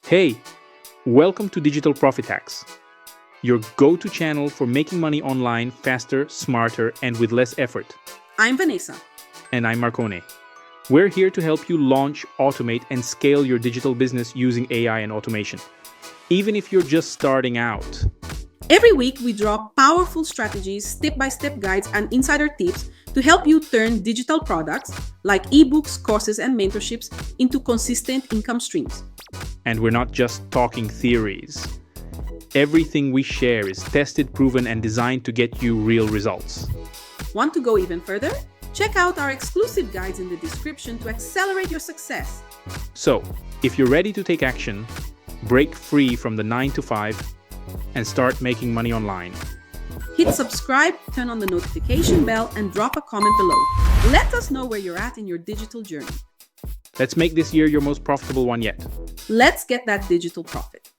Hey, welcome to Digital Profit Hacks, your go-to channel for making money online faster, smarter, and with less effort. I'm Vanessa. And I'm Marcone. We're here to help you launch, automate, and scale your digital business using AI and automation, even if you're just starting out. Every week, we drop powerful strategies, step-by-step guides, and insider tips to help you turn digital products like eBooks, courses, and mentorships into consistent income streams. And we're not just talking theories. Everything we share is tested, proven, and designed to get you real results. Want to go even further? Check out our exclusive guides in the description to accelerate your success. So, if you're ready to take action, break free from the 9 to 5, and start making money online. Hit subscribe, turn on the notification bell, and drop a comment below. Let us know where you're at in your digital journey. Let's make this year your most profitable one yet. Let's get that digital profit.